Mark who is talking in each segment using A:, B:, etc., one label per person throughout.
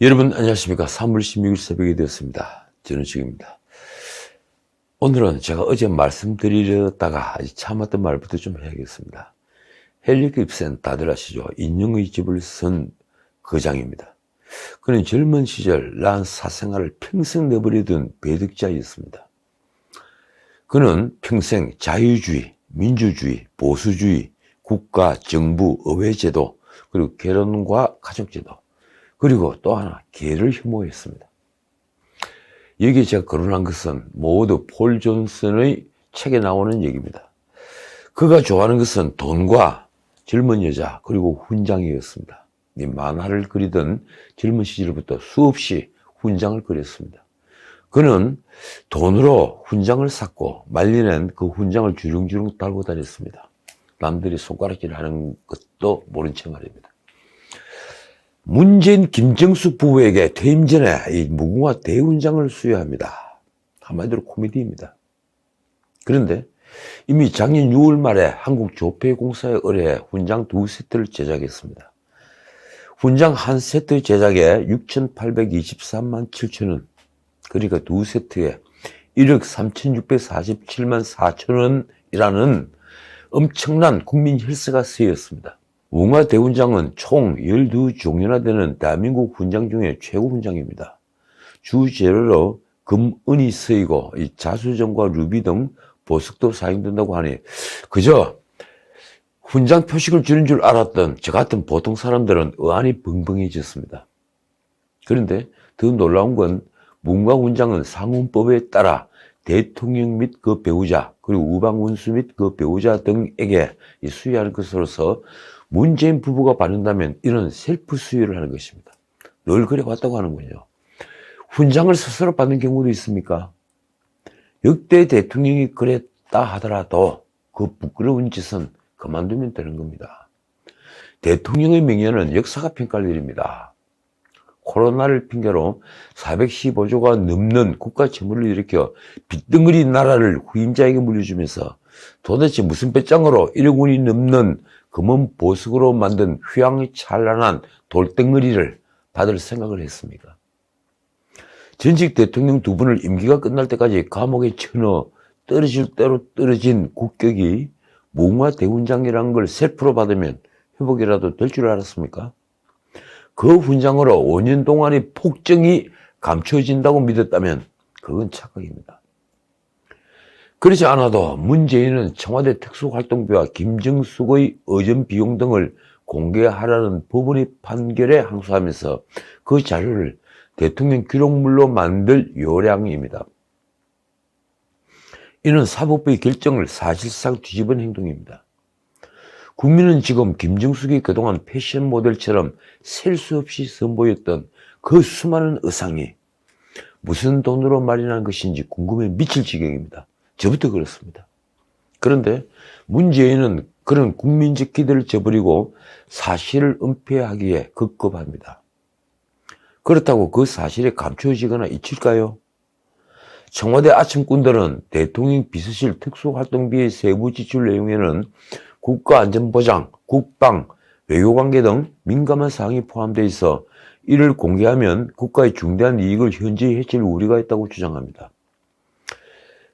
A: 여러분 안녕하십니까. 3월 16일 새벽이 되었습니다. 저는 지금입니다. 오늘은 제가 어제 말씀드리려다가 아직 참았던 말부터 좀 해야겠습니다. 헨rik 입센 다들 아시죠? 인형의 집을 쓴 거장입니다. 그는 젊은 시절 난 사생활을 평생 내버려둔 배덕자였습니다. 그는 평생 자유주의, 민주주의, 보수주의, 국가, 정부, 의회제도, 그리고 결혼과 가족제도, 그리고 또 하나 개를 혐오했습니다. 여기에 제가 거론한 것은 모두 폴 존슨의 책에 나오는 얘기입니다. 그가 좋아하는 것은 돈과 젊은 여자 그리고 훈장이었습니다. 이 만화를 그리던 젊은 시절부터 수없이 훈장을 그렸습니다. 그는 돈으로 훈장을 샀고 말년엔 그 훈장을 주렁주렁 달고 다녔습니다. 남들이 손가락질 하는 것도 모른 채 말입니다. 문재인 김정숙 부부에게 퇴임 전에 이 무궁화 대훈장을 수여합니다. 한마디로 코미디입니다. 그런데 이미 작년 6월 말에 한국조폐공사에 의뢰해 훈장 2세트를 제작했습니다. 훈장 한 세트 제작에 6,823만 7천 원, 그러니까 2세트에 1억 3,647만 4천 원이라는 엄청난 국민 혈세가 쓰였습니다. 무궁화 대훈장은 총 12종류나 되는 대한민국 훈장 중에 최고 훈장입니다. 주재료로 금, 은이 쓰이고 이 자수정과 루비 등 보석도 사용된다고 하니 그저 훈장 표식을 주는 줄 알았던 저 같은 보통 사람들은 의안이 벙벙해졌습니다. 그런데 더 놀라운 건 무궁화 훈장은 상훈법에 따라 대통령 및 그 배우자 그리고 우방원수 및 그 배우자 등에게 수여하는 것으로서 문재인 부부가 받는다면 이런 셀프 수여를 하는 것입니다. 늘 그래왔다고 하는군요. 훈장을 스스로 받는 경우도 있습니까? 역대 대통령이 그랬다 하더라도 그 부끄러운 짓은 그만두면 되는 겁니다. 대통령의 명예는 역사가 평가할 일입니다. 코로나를 핑계로 415조가 넘는 국가 채무를 일으켜 빚덩어리 나라를 후임자에게 물려주면서 도대체 무슨 배짱으로 1억 원이 넘는 금은 보석으로 만든 휘황찬란한 돌덩어리를 받을 생각을 했습니까? 전직 대통령 두 분을 임기가 끝날 때까지 감옥에 쳐넣어 떨어질 대로 떨어진 국격이 무궁화 대훈장이라는 걸 셀프로 받으면 회복이라도 될 줄 알았습니까? 그 훈장으로 5년 동안의 폭정이 감춰진다고 믿었다면 그건 착각입니다. 그렇지 않아도 문재인은 청와대 특수활동비와 김정숙의 의전 비용 등을 공개하라는 법원의 판결에 항소하면서 그 자료를 대통령 기록물로 만들 요량입니다. 이는 사법부의 결정을 사실상 뒤집은 행동입니다. 국민은 지금 김정숙이 그동안 패션 모델처럼 셀 수 없이 선보였던 그 수많은 의상이 무슨 돈으로 마련한 것인지 궁금해 미칠 지경입니다. 저부터 그렇습니다. 그런데 문재인은 그런 국민적 기대를 저버리고 사실을 은폐하기에 급급합니다. 그렇다고 그 사실이 감춰지거나 잊힐까요? 청와대 아첨꾼들은 대통령 비서실 특수활동비의 세부 지출 내용에는 국가안전보장, 국방, 외교관계 등 민감한 사항이 포함되어 있어 이를 공개하면 국가의 중대한 이익을 현저히 해칠 우려가 있다고 주장합니다.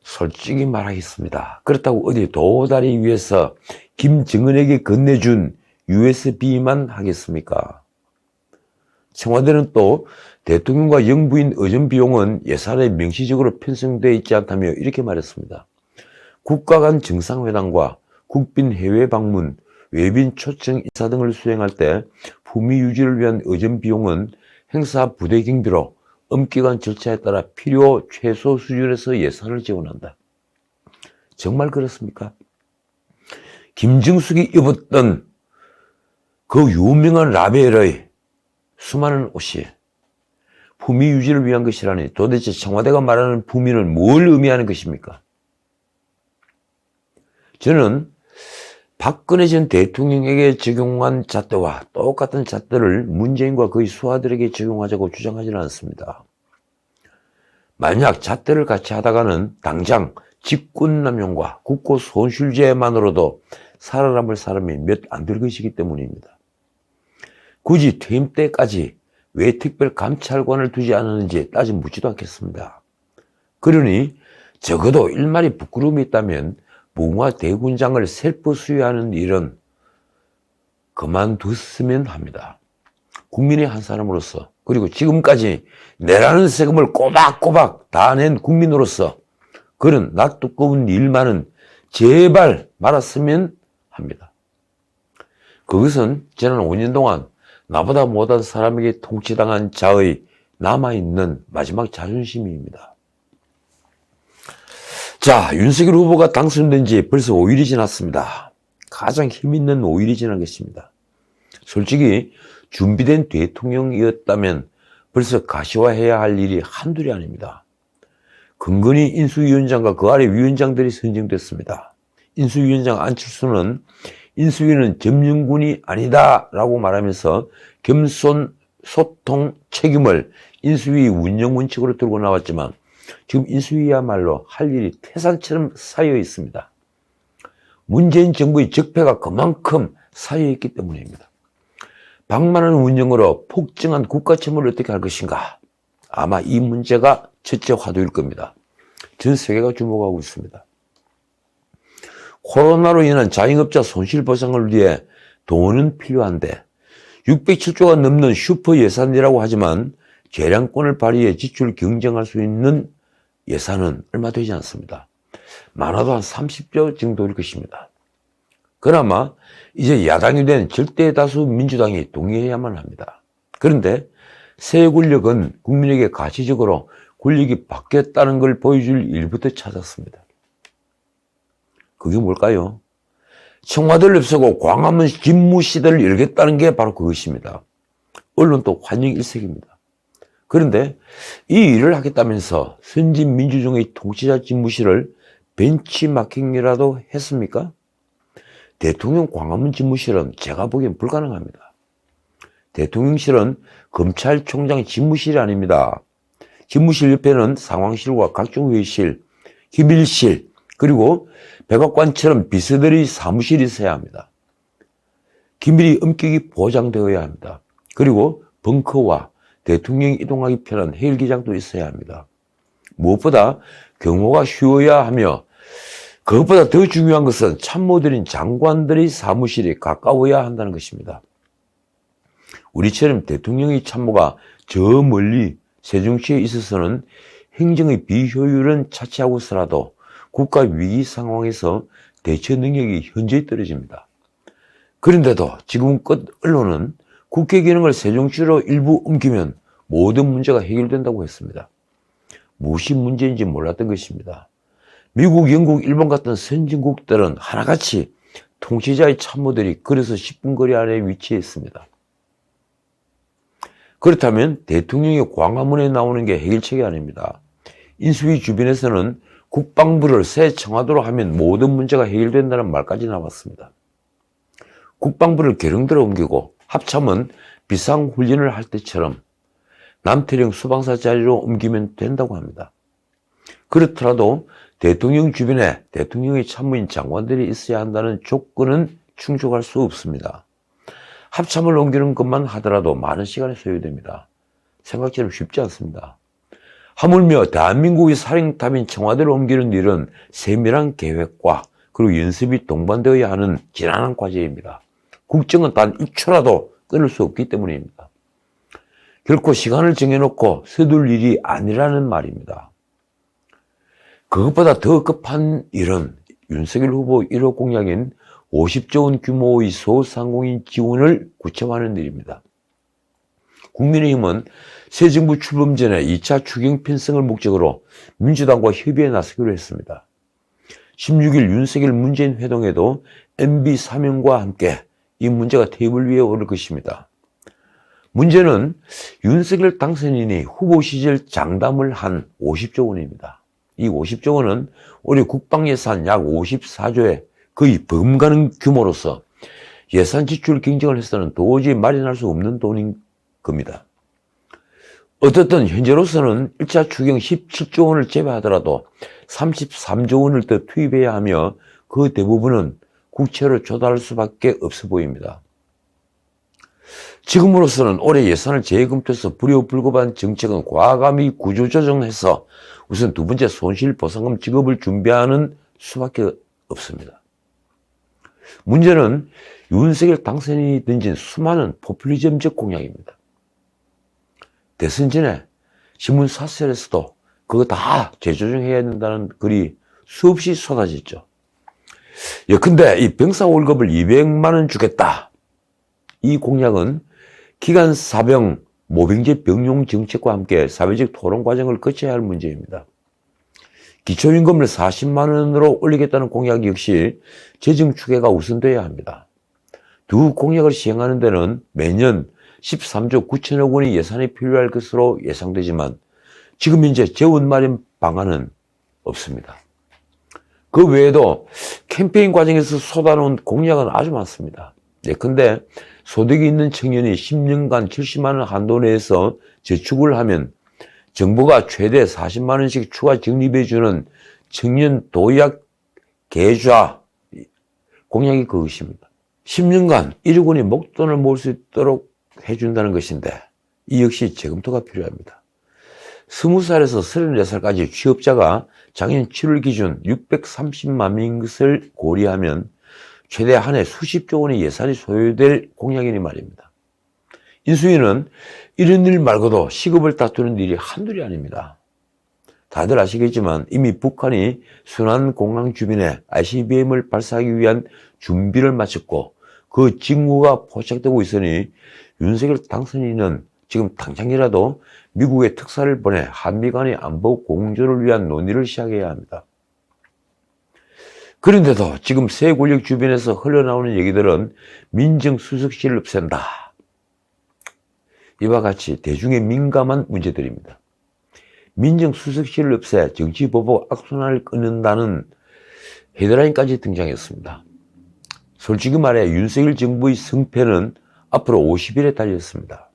A: 솔직히 말하겠습니다. 그렇다고 어디 도다리 위에서 김정은에게 건네준 USB만 하겠습니까? 청와대는 또 대통령과 영부인 의전 비용은 예산에 명시적으로 편성되어 있지 않다며 이렇게 말했습니다. 국가 간 정상회담과 국빈 해외 방문, 외빈 초청 인사 등을 수행할 때 품위 유지를 위한 의전 비용은 행사 부대 경비로 엄격한 절차에 따라 필요 최소 수준에서 예산을 지원한다. 정말 그렇습니까? 김정숙이 입었던 그 유명한 라벨의 수많은 옷이 품위 유지를 위한 것이라니 도대체 청와대가 말하는 품위는 뭘 의미하는 것입니까? 저는 박근혜 전 대통령에게 적용한 잣대와 똑같은 잣대를 문재인과 그의 수하들에게 적용하자고 주장하지는 않습니다. 만약 잣대를 같이 하다가는 당장 직권남용과 국고 손실죄만으로도 살아남을 사람이 몇 안 될 것이기 때문입니다. 굳이 퇴임 때까지 왜 특별감찰관을 두지 않았는지 따져 묻지도 않겠습니다. 그러니 적어도 일말의 부끄러움이 있다면 무궁화 대군장을 셀프 수여하는 일은 그만뒀으면 합니다. 국민의 한 사람으로서, 그리고 지금까지 내라는 세금을 꼬박꼬박 다 낸 국민으로서 그런 낯두꺼운 일만은 제발 말았으면 합니다. 그것은 지난 5년 동안 나보다 못한 사람에게 통치당한 자의 남아있는 마지막 자존심입니다. 자, 윤석열 후보가 당선된 지 벌써 5일이 지났습니다. 가장 힘있는 5일이 지난 것입니다. 솔직히 준비된 대통령이었다면 벌써 가시화해야 할 일이 한둘이 아닙니다. 근근히 인수위원장과 그 아래 위원장들이 선정됐습니다. 인수위원장 안철수는 인수위는 점령군이 아니다 라고 말하면서 겸손, 소통, 책임을 인수위 운영 원칙으로 들고 나왔지만 지금 인수위야말로 할 일이 태산처럼 쌓여 있습니다. 문재인 정부의 적폐가 그만큼 쌓여 있기 때문입니다. 방만한 운영으로 폭증한 국가채무를 어떻게 할 것인가? 아마 이 문제가 첫째 화두일 겁니다. 전 세계가 주목하고 있습니다. 코로나로 인한 자영업자 손실보상을 위해 돈은 필요한데 607조가 넘는 슈퍼 예산이라고 하지만 재량권을 발휘해 지출 경쟁할 수 있는 예산은 얼마 되지 않습니다. 많아도 한 30조 정도일 것입니다. 그나마 이제 야당이 된 절대 다수 민주당이 동의해야만 합니다. 그런데 새 권력은 국민에게 가시적으로 권력이 바뀌었다는 걸 보여줄 일부터 찾았습니다. 그게 뭘까요? 청와대를 없애고 광화문 집무시대를 열겠다는 게 바로 그것입니다. 언론도 환영 일색입니다. 그런데 이 일을 하겠다면서 선진민주주의 통치자 집무실을 벤치마킹이라도 했습니까? 대통령 광화문 집무실은 제가 보기엔 불가능합니다. 대통령실은 검찰총장 집무실이 아닙니다. 집무실 옆에는 상황실과 각종 회의실, 기밀실, 그리고 백악관처럼 비서들의 사무실이 있어야 합니다. 기밀이 엄격히 보장되어야 합니다. 그리고 벙커와 대통령이 이동하기 편한 헬기장도 있어야 합니다. 무엇보다 경호가 쉬워야 하며 그것보다 더 중요한 것은 참모들인 장관들의 사무실이 가까워야 한다는 것입니다. 우리처럼 대통령의 참모가 저 멀리 세종시에 있어서는 행정의 비효율은 차치하고서라도 국가 위기 상황에서 대처 능력이 현저히 떨어집니다. 그런데도 지금껏 언론은 국회 기능을 세종시로 일부 옮기면 모든 문제가 해결된다고 했습니다. 무엇이 문제인지 몰랐던 것입니다. 미국, 영국, 일본 같은 선진국들은 하나같이 통치자의 참모들이 걸어서 10분 거리 안에 위치해 있습니다. 그렇다면 대통령이 광화문에 나오는 게 해결책이 아닙니다. 인수위 주변에서는 국방부를 새 청와대로 하면 모든 문제가 해결된다는 말까지 나왔습니다. 국방부를 계룡대로 옮기고 합참은 비상훈련을 할 때처럼 남태령 수방사 자리로 옮기면 된다고 합니다. 그렇더라도 대통령 주변에 대통령의 참모인 장관들이 있어야 한다는 조건은 충족할 수 없습니다. 합참을 옮기는 것만 하더라도 많은 시간이 소요됩니다. 생각처럼 쉽지 않습니다. 하물며 대한민국의 사령탑인 청와대를 옮기는 일은 세밀한 계획과 그리고 연습이 동반되어야 하는 지난한 과제입니다. 국정은 단 1초라도 끊을 수 없기 때문입니다. 결코 시간을 정해놓고 서둘 일이 아니라는 말입니다. 그것보다 더 급한 일은 윤석열 후보 1호 공약인 50조 원 규모의 소상공인 지원을 구체화하는 일입니다. 국민의힘은 새 정부 출범 전에 2차 추경 편성을 목적으로 민주당과 협의에 나서기로 했습니다. 16일 윤석열 문재인 회동에도 MB 사명과 함께 이 문제가 테이블 위에 오를 것입니다. 문제는 윤석열 당선인이 후보 시절 장담을 한 50조 원입니다. 이 50조 원은 올해 국방 예산 약 54조에 거의 범가는 규모로서 예산 지출 경쟁을 해서는 도저히 마련할 수 없는 돈인 겁니다. 어떻든 현재로서는 1차 추경 17조 원을 제외하더라도 33조 원을 더 투입해야 하며 그 대부분은 국채로 조달할 수밖에 없어 보입니다. 지금으로서는 올해 예산을 재검토해서 불효불급한 정책은 과감히 구조조정해서 우선 두 번째 손실보상금 지급을 준비하는 수밖에 없습니다. 문제는 윤석열 당선인이 던진 수많은 포퓰리즘적 공약입니다. 대선 전에 신문 사설에서도 그거 다 재조정해야 된다는 글이 수없이 쏟아졌죠. 예컨대 이 병사 월급을 200만 원 주겠다. 이 공약은 기간 사병 모병제 병용 정책과 함께 사회적 토론 과정을 거쳐야 할 문제입니다. 기초임금을 40만 원으로 올리겠다는 공약 역시 재정 추계가 우선돼야 합니다. 두 공약을 시행하는 데는 매년 13조 9천억 원의 예산이 필요할 것으로 예상되지만 지금 현재 재원 마련 방안은 없습니다. 그 외에도 캠페인 과정에서 쏟아놓은 공약은 아주 많습니다. 예컨대 소득이 있는 청년이 10년간 70만 원 한도 내에서 저축을 하면 정부가 최대 40만 원씩 추가 적립해주는 청년 도약 계좌 공약이 그것입니다. 10년간 1억 원의 목돈을 모을 수 있도록 해준다는 것인데 이 역시 재검토가 필요합니다. 20살에서 34살까지 취업자가 작년 7월 기준 630만 명인 것을 고려하면 최대 한 해 수십조 원의 예산이 소요될 공약이니 말입니다. 인수위는 이런 일 말고도 시급을 다투는 일이 한둘이 아닙니다. 다들 아시겠지만 이미 북한이 순환공항 주변에 ICBM을 발사하기 위한 준비를 마쳤고 그 징후가 포착되고 있으니 윤석열 당선인은 지금 당장이라도 미국에 특사를 보내 한미 간의 안보 공조를 위한 논의를 시작해야 합니다. 그런데도 지금 새 권력 주변에서 흘러나오는 얘기들은 민정수석실을 없앤다. 이와 같이 대중의 민감한 문제들입니다. 민정수석실을 없애 정치보복 악순환을 끊는다는 헤드라인까지 등장했습니다. 솔직히 말해 윤석열 정부의 승패는 앞으로 50일에 달렸습니다.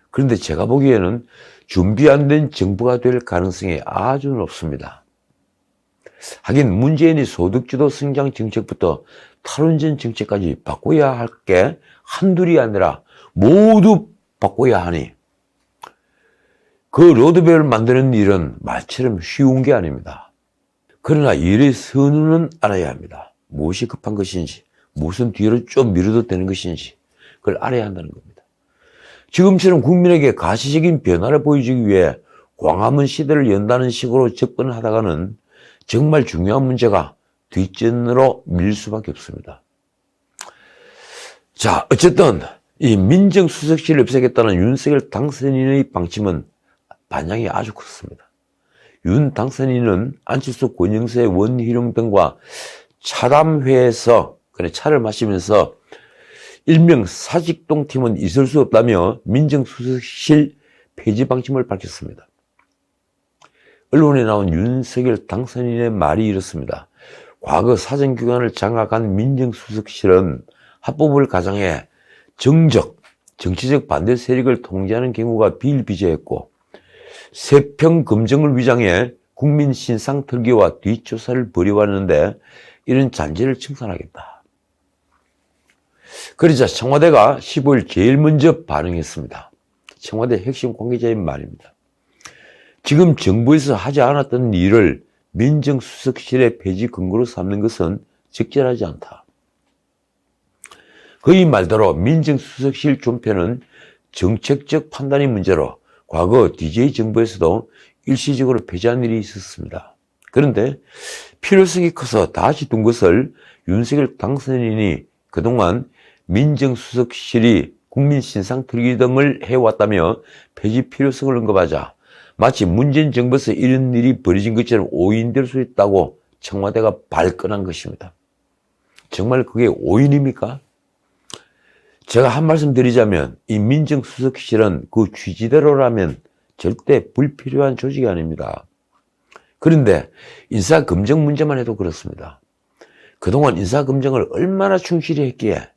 A: 그런데 제가 보기에는 준비 안 된 정부가 될 가능성이 아주 높습니다. 하긴 문재인이 소득주도 성장 정책부터 탈원전 정책까지 바꿔야 할 게 한둘이 아니라 모두 바꿔야 하니 그 로드맵을 만드는 일은 말처럼 쉬운 게 아닙니다. 그러나 일의 선우는 알아야 합니다. 무엇이 급한 것인지, 무슨 뒤로 좀 미뤄도 되는 것인지 그걸 알아야 한다는 겁니다. 지금처럼 국민에게 가시적인 변화를 보여주기 위해 광화문 시대를 연다는 식으로 접근하다가는 정말 중요한 문제가 뒷전으로 밀릴 수밖에 없습니다. 자, 어쨌든 이 민정수석실을 없애겠다는 윤석열 당선인의 방침은 반향이 아주 컸습니다. 윤 당선인은 안철수 권영세 원희룡 등과 차담회에서 차를 마시면서 일명 사직동 팀은 있을 수 없다며 민정수석실 폐지 방침을 밝혔습니다. 언론에 나온 윤석열 당선인의 말이 이렇습니다. 과거 사정기관을 장악한 민정수석실은 합법을 가장해 정치적 반대 세력을 통제하는 경우가 비일비재했고 세평 검증을 위장해 국민 신상 털기와 뒷조사를 벌여왔는데 이런 잔재를 청산하겠다. 그러자 청와대가 15일 제일 먼저 반응했습니다. 청와대 핵심 관계자의 말입니다. 지금 정부에서 하지 않았던 일을 민정수석실의 폐지 근거로 삼는 것은 적절하지 않다. 그의 말대로 민정수석실 존폐는 정책적 판단의 문제로 과거 DJ 정부에서도 일시적으로 폐지한 일이 있었습니다. 그런데 필요성이 커서 다시 둔 것을 윤석열 당선인이 그동안 민정수석실이 국민 신상 털기 등을 해왔다며 폐지 필요성을 언급하자 마치 문재인 정부에서 이런 일이 벌어진 것처럼 오인될 수 있다고 청와대가 발끈한 것입니다. 정말 그게 오인입니까? 제가 한 말씀 드리자면 이 민정수석실은 그 취지대로라면 절대 불필요한 조직이 아닙니다. 그런데 인사검증 문제만 해도 그렇습니다. 그동안 인사검증을 얼마나 충실히 했기에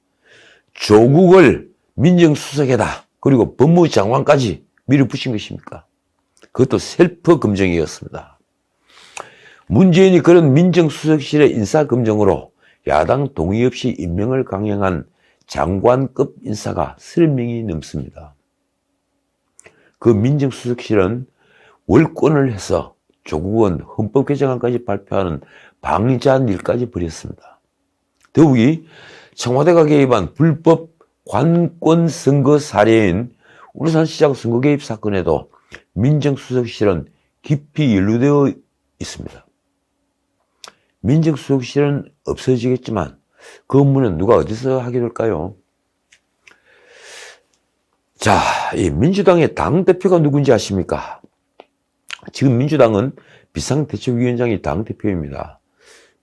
A: 조국을 민정수석에다 그리고 법무장관까지 밀어붙인 것입니까? 그것도 셀프 검증이었습니다. 문재인이 그런 민정수석실의 인사검증으로 야당 동의 없이 임명을 강행한 장관급 인사가 30명이 넘습니다. 그 민정수석실은 월권을 해서 조국은 헌법 개정안까지 발표하는 방자한 일까지 벌였습니다. 더욱이 청와대가 개입한 불법 관권 선거 사례인 울산시장 선거 개입 사건에도 민정수석실은 깊이 연루되어 있습니다. 민정수석실은 없어지겠지만 그 업무는 누가 어디서 하게 될까요? 자, 이 민주당의 당대표가 누군지 아십니까? 지금 민주당은 비상대책위원장이 당대표입니다.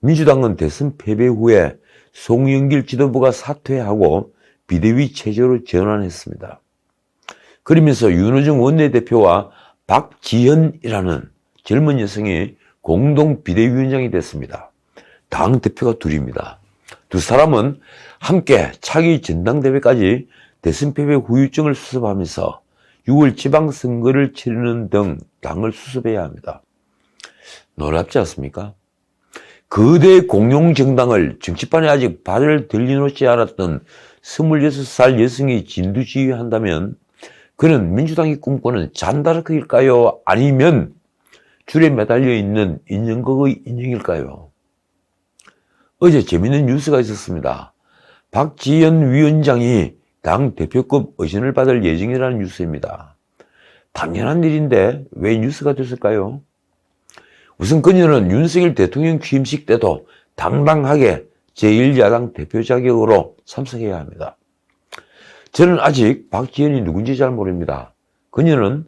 A: 민주당은 대선 패배 후에 송영길 지도부가 사퇴하고 비대위 체제로 전환했습니다. 그러면서 윤호중 원내대표와 박지현이라는 젊은 여성이 공동 비대위원장이 됐습니다. 당대표가 둘입니다. 두 사람은 함께 차기 전당대회까지 대선 패배 후유증을 수습하면서 6월 지방선거를 치르는 등 당을 수습해야 합니다. 놀랍지 않습니까? 거대 공룡정당을 정치판에 아직 발을 들여놓지 않았던 26살 여성이 진두지휘한다면 그는 민주당이 꿈꾸는 잔다르크일까요? 아니면 줄에 매달려 있는 인형극의 인형일까요? 어제 재밌는 뉴스가 있었습니다. 박지현 위원장이 당 대표급 의전을 받을 예정이라는 뉴스입니다. 당연한 일인데 왜 뉴스가 됐을까요? 우선 그녀는 윤석열 대통령 취임식 때도 당당하게 제1야당 대표 자격으로 참석해야 합니다. 저는 아직 박지현이 누군지 잘 모릅니다. 그녀는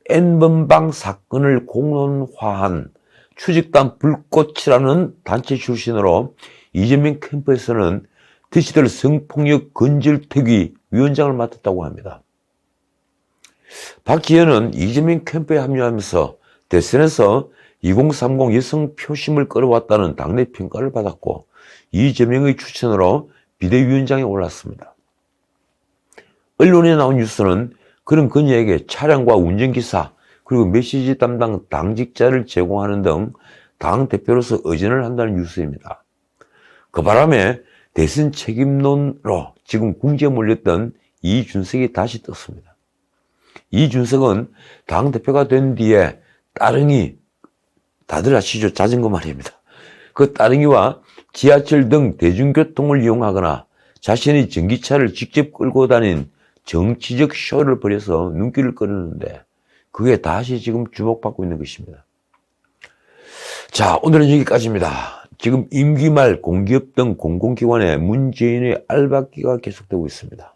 A: N번방 사건을 공론화한 추적단 불꽃이라는 단체 출신으로 이재명 캠프에서는 드시들 성폭력 건절특위 위원장을 맡았다고 합니다. 박지현은 이재명 캠프에 합류하면서 대선에서 2030 여성 표심을 끌어왔다는 당내 평가를 받았고 이재명의 추천으로 비대위원장에 올랐습니다. 언론에 나온 뉴스는 그런 그녀에게 차량과 운전기사 그리고 메시지 담당 당직자를 제공하는 등 당대표로서 의전을 한다는 뉴스입니다. 그 바람에 대선 책임론으로 지금 궁지에 몰렸던 이준석이 다시 떴습니다. 이준석은 당대표가 된 뒤에 따릉이, 다들 아시죠? 자전거 말입니다. 그 따릉이와 지하철 등 대중교통을 이용하거나 자신의 전기차를 직접 끌고 다닌 정치적 쇼를 벌여서 눈길을 끌었는데 그게 다시 지금 주목받고 있는 것입니다. 자, 오늘은 여기까지입니다. 지금 임기 말 공기업 등 공공기관에 문재인의 알박기가 계속되고 있습니다.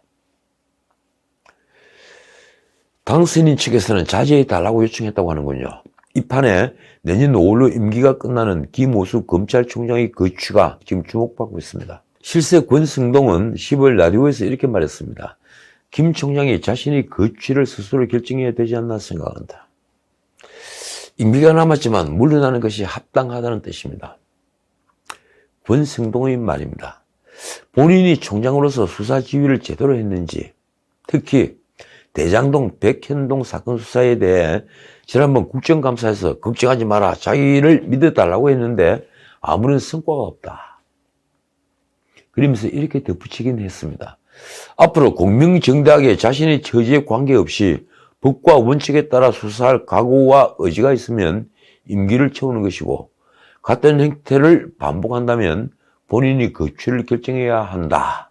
A: 당선인 측에서는 자제해달라고 요청했다고 하는군요. 이 판에 내년 5월로 임기가 끝나는 김오수 검찰총장의 거취가 지금 주목받고 있습니다. 실세 권성동은 10월 라디오에서 이렇게 말했습니다. 김 총장이 자신의 거취를 스스로 결정해야 되지 않나 생각한다. 임기가 남았지만 물러나는 것이 합당하다는 뜻입니다. 권성동의 말입니다. 본인이 총장으로서 수사 지휘를 제대로 했는지, 특히 대장동 백현동 사건 수사에 대해 지난번 국정감사에서 걱정하지 마라, 자기를 믿어달라고 했는데 아무런 성과가 없다. 그러면서 이렇게 덧붙이긴 했습니다. 앞으로 공명정대하게 자신의 처지에 관계없이 법과 원칙에 따라 수사할 각오와 의지가 있으면 임기를 채우는 것이고 같은 행태를 반복한다면 본인이 거취를 결정해야 한다.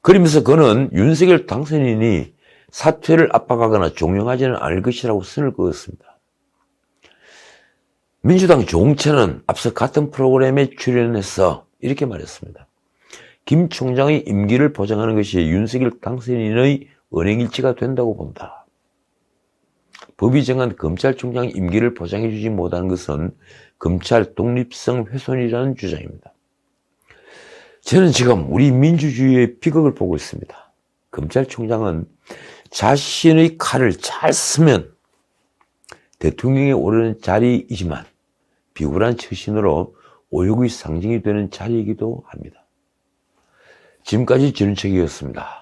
A: 그러면서 그는 윤석열 당선인이 사퇴를 압박하거나 종용하지는 않을 것이라고 선을 그었습니다. 민주당 조홍천은 앞서 같은 프로그램에 출연해서 이렇게 말했습니다. 김 총장의 임기를 보장하는 것이 윤석열 당선인의 언행일치가 된다고 본다. 법이 정한 검찰총장 임기를 보장해주지 못하는 것은 검찰 독립성 훼손이라는 주장입니다. 저는 지금 우리 민주주의의 비극을 보고 있습니다. 검찰총장은 자신의 칼을 잘 쓰면 대통령에 오르는 자리이지만 비굴한 처신으로 오욕의 상징이 되는 자리이기도 합니다. 지금까지 전은책이었습니다.